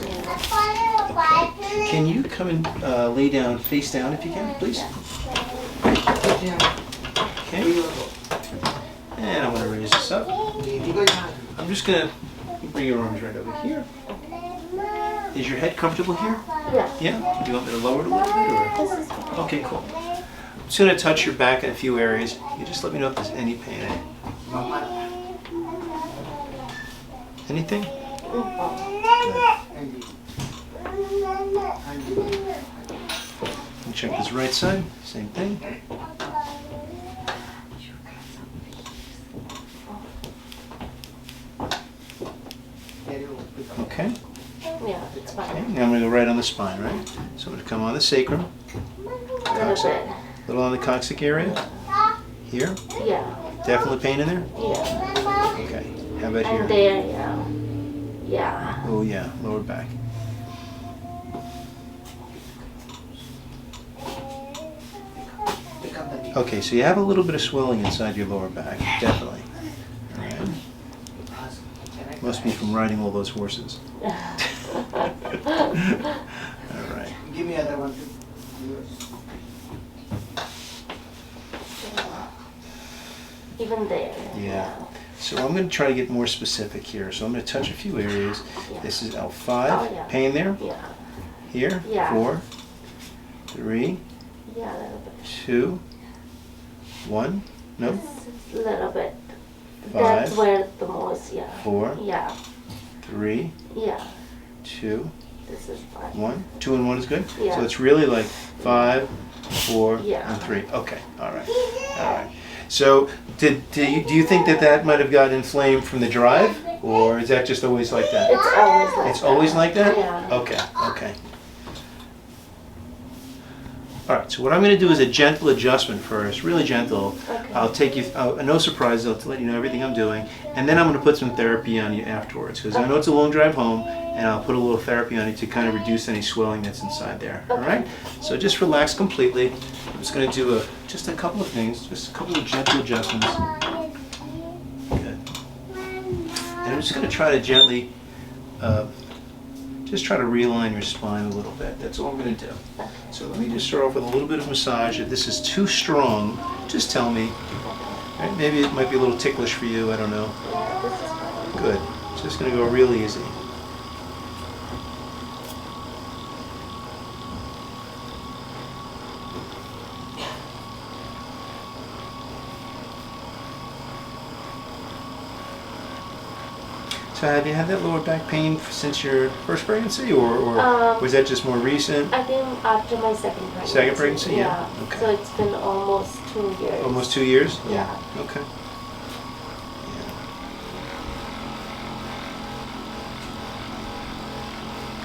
Okay. Can you come and lay down, face down if you can, please? Okay. And I'm going to raise this up. I'm just going to bring your arms right over here. Is your head comfortable here? Yeah. Yeah? Do you want me to lower it a little bit? Or? This is fine. Okay, cool. I'm just going to touch your back in a few areas. You just let me know if there's any pain in it. Anything? And check this right side. Same thing. Okay. Yeah, it's fine. Okay. Now I'm going to go right on the spine, right? So I'm going to come on the sacrum. A little bit. A little on the coccyx area. Here. Yeah. Definitely pain in there? Yeah. Okay. How about here? And there, yeah. Yeah. Oh yeah, lower back. Okay, so you have a little bit of swelling inside your lower back, definitely. All right. Must be from riding all those horses. All right. Give me other one. Even there. Yeah. So I'm going to try to get more specific here. So I'm going to touch a few areas. Yeah. This is L5. Oh, yeah. Pain there? Yeah. Here? Yeah. 4, 3, Yeah, a little bit. 2, 1. No? This is a little bit. 5, That's where the most, yeah. 4, Yeah. 3, Yeah. 2, This is fine. 1. 2 and 1 is good? Yeah. So it's really like 5, 4, Yeah. and 3. Okay. All right. All right. So do you think that might have got inflamed from the drive? Or is that just always like that? It's always like It's that. always like that? Yeah. Okay. Okay. All right, so what I'm going to do is a gentle adjustment first, really gentle. Okay. I'll take you, no surprises, I'll let you know everything I'm doing, and then I'm going to put some therapy on you afterwards, because I know it's a long drive home, and I'll put a little therapy on you to kind of reduce any swelling that's inside there. All right? So just relax completely. I'm just going to do just a couple of things, just a couple of gentle adjustments. Good. And I'm just going to try to gently, just try to realign your spine a little bit. That's all I'm going to do. So let me just start off with a little bit of massage. If this is too strong, just tell me. Right? Maybe it might be a little ticklish for you, I don't know. Yeah, this is fine. Good. It's just going to go real easy. So have you had that lower back pain since your first pregnancy, or was that just more recent? I think after my second pregnancy. Second pregnancy, yeah. Okay. So it's been almost 2 years. Almost 2 years? Yeah. Okay.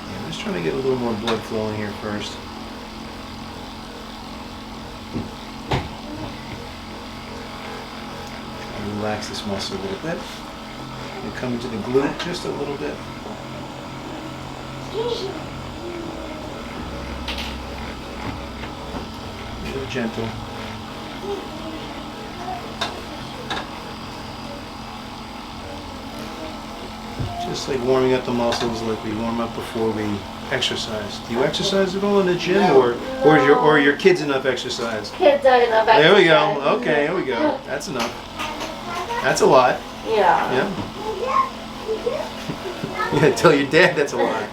Yeah, I'm just trying to get a little more blood flowing here first. Try to relax this muscle a little bit. And come into the glute just a little bit. Real gentle. Just like warming up the muscles like we warm up before we exercise. Do you exercise at all in the gym, or your kids enough exercise? Kids are enough exercise. There we go. Okay, here we go. That's enough. That's a lot. Yeah. Yeah. Yeah, tell your dad that's a lot.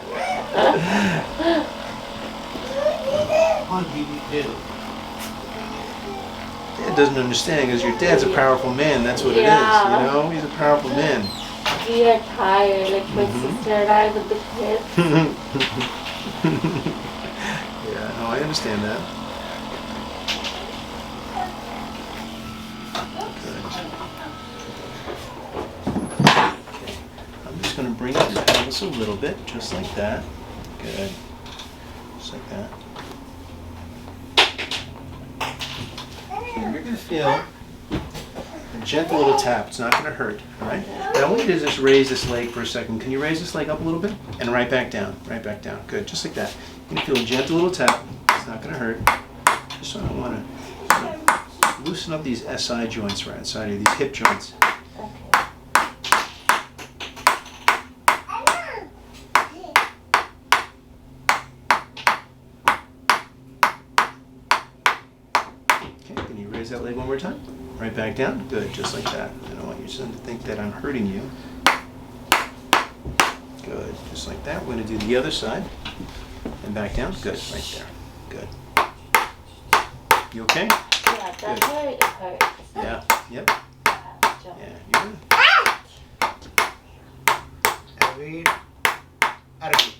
Dad doesn't understand because your dad's a powerful man. That's what it is. You know, he's a powerful man. We are tired, like my sister and I with the kids. Yeah, no, I understand that. Okay. I'm just going to bring up your pelvis a little bit, just like that. Good. Just like that. Okay, you're going to feel a gentle little tap. It's not going to hurt, all right? Now I want you to just raise this leg for a second. Can you raise this leg up a little bit? And right back down, right back down. Good, just like that. You're going to feel a gentle little tap. It's not going to hurt. Just so I want to loosen up these SI joints right inside of these hip joints. Raise that leg one more time. Right back down. Good, just like that. I don't want you to think that I'm hurting you. Good, just like that. We're going to do the other side. And back down. Good, right there. Good. You okay? Yeah, that's where it hurts. Yeah, yep. Yeah, you good. Read. Arabic.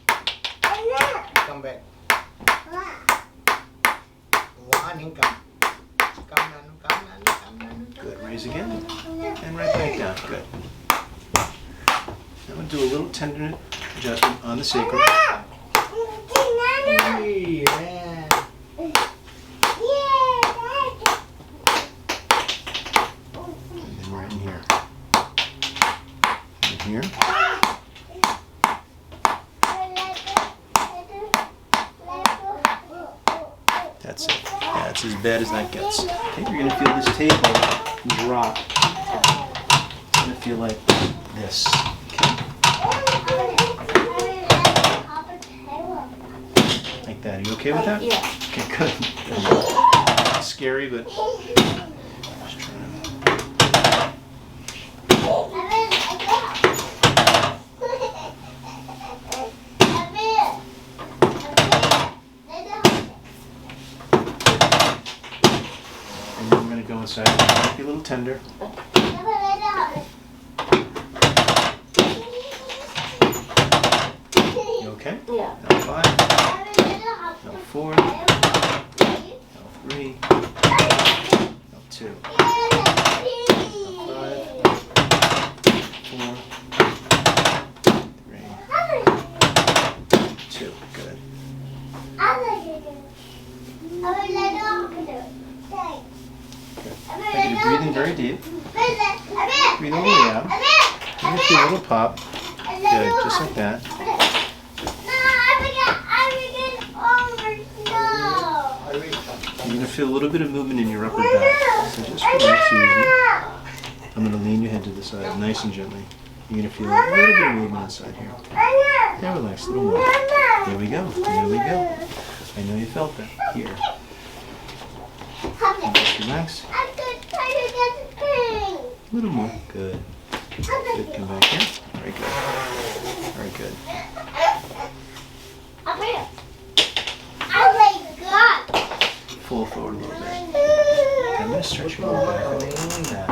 Come back. One and come. Come down. Good, raise again. And right back down. Good. Now we'll do a little tender adjustment on the sacrum. Hey, man. And then right in here. In here. That's it. Yeah, it's as bad as that gets. Okay, you're going to feel this table drop. It's going to feel like this. Okay? Like that. Are you okay with that? Yeah. Okay, good. It's scary, but just trying to... And then we're going to go inside. It might be a little tender. You okay? Yeah. Now 5. Now 4. Now 3. Now 2. Now 5. 4. 3. 2. Good. I want you to breathe in very deep. Breathe all the way out. You're going to feel a little pop. Good, just like that. You're going to feel a little bit of movement in your upper back. So just relax easy. I'm going to lean your head to the side, nice and gently. You're going to feel a little bit of movement inside here. Now relax a little more. There we go. There we go. I know you felt that. Here. Just relax. A little more. Good. Good. Come back here. Very good. Very good. Pull forward a little bit. I'm going to stretch your lower back like that.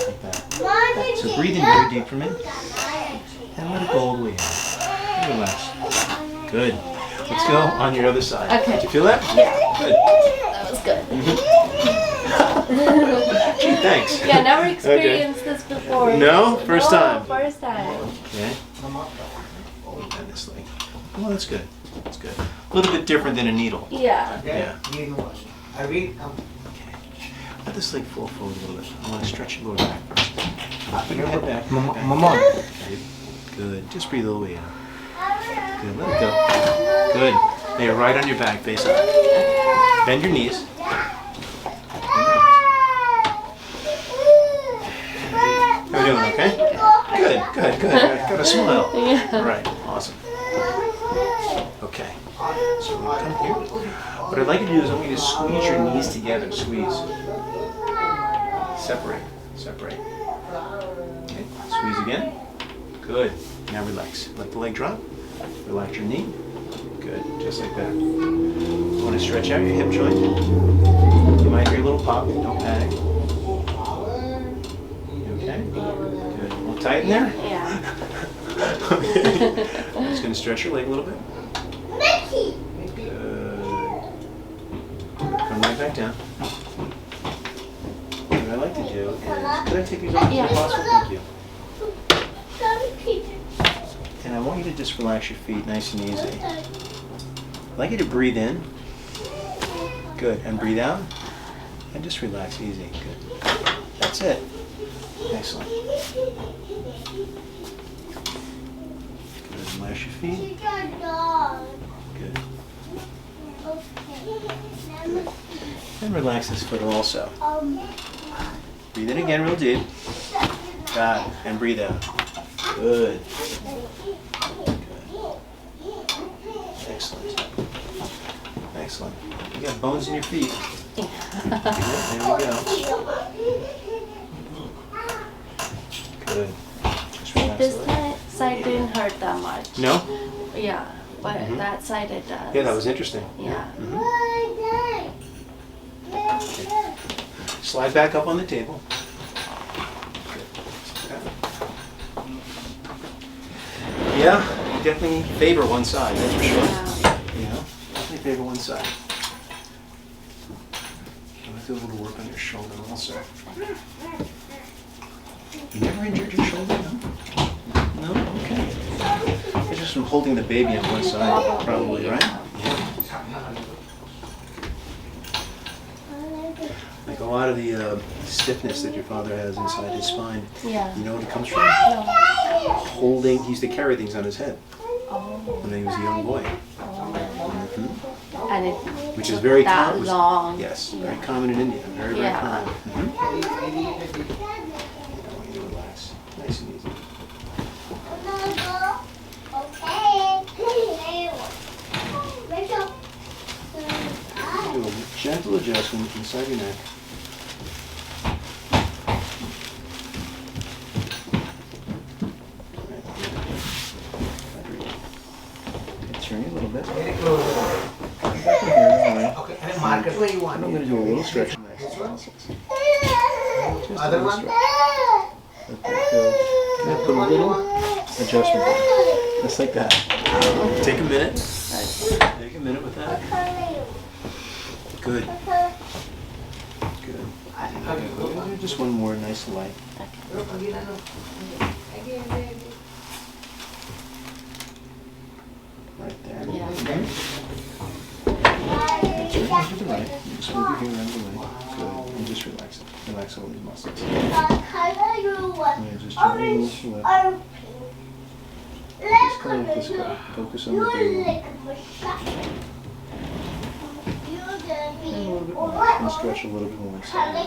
Like that. So breathe in very deep for a minute. And let it go all the way out. Relax. Good. Let's go on your other side. Okay. Did you feel that? Yeah. Good. That was good. Gee, thanks. Yeah, never experienced this before. No? First time? First time. Okay. And this leg. Oh, that's good. That's good. A little bit different than a needle. Yeah. Yeah. Arabic. Come. Okay. Let this leg fall forward a little bit. I want to stretch your lower back first. Put your head back. Mama. Good. Good. Just breathe all the way out. Good. Let it go. Good. There, right on your back, face up. Bend your knees. How are we doing, okay? Good, good, good. Got a smile. Yeah. Right, awesome. Okay. So we're going to come here. What I'd like you to do is I want you to squeeze your knees together. Squeeze. Separate. Separate. Okay. Squeeze again. Good. Now relax. Let the leg drop. Relax your knee. Good. Just like that. You want to stretch out your hip joint. You might hear a little pop. Don't panic. You okay? Good. A little tight in there? Yeah. Okay. I'm just going to stretch your leg a little bit. Good. Come right back down. What I like to do is, could I take these off? Yeah. Is it possible? Thank you. And I want you to just relax your feet nice and easy. I'd like you to breathe in. Good. And breathe out. And just relax easy. Good. That's it. Excellent. Good. Relax your feet. Good. And relax this foot also. Breathe in again real deep. Got it. And breathe out. Good. Good. Excellent. Excellent. You got bones in your feet. There we go. Good. Just relax a This little. side didn't hurt that much. No? Yeah, but that side it does. Yeah, that was interesting. Yeah. Slide back up on the table. Yeah, you definitely favor one side, that's for sure. Yeah. You know, definitely favor one side. I do a little work on your shoulder also. You never injured your shoulder, no? No? Okay. It's just from holding the baby on one side, probably, right? Yeah. Like a lot of the stiffness that your father has inside his spine, Yeah. you know what it comes from? No. Holding, he used to carry things on his head Oh. when he was a young boy. And it Which is very that common. long. Yes, very common in India. Very, very Yeah. common. You relax. Nice and easy. Do a gentle adjustment inside your neck. Turn you a little bit. Very close. Okay, and mark it where you want. I'm going to do a little stretch. This one? Just a Other little one? stretch. Let that go. Now put a little adjustment in. Just like that. Take a minute. Take a minute with that. Good. Good. Just one more nice light. Right there. Yeah. Turn to the right. Just move your hair around the way. Good. And just relax it. Relax all these muscles. And just gently move to the left. Just kind of let this go. Focus on the baby. And a little bit more. And stretch a little bit more inside. This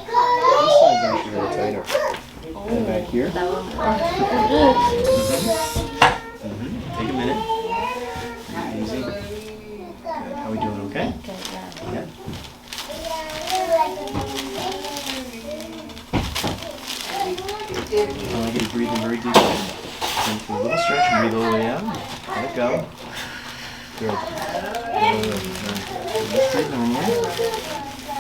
side's actually a little tighter. And back here. That one. Take a minute. Easy. Good. How we doing? Okay? Okay, yeah. Yeah. I want you to breathe in very deeply. Into a little stretch. Breathe all the way out. Let it go. Good. Good. Lift it normally.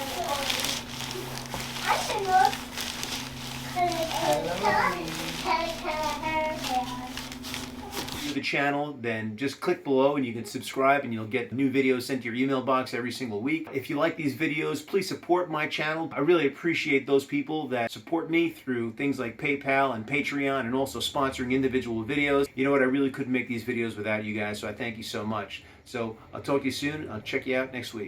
The channel, then just click below and you can subscribe and you'll get new videos sent to your email box every single week. If you like these videos, please support my channel. I really appreciate those people that support me through things like PayPal and Patreon and also sponsoring individual videos. You know what, I really couldn't make these videos without you guys, so I thank you so much. So I'll talk to you soon. I'll check you out next week.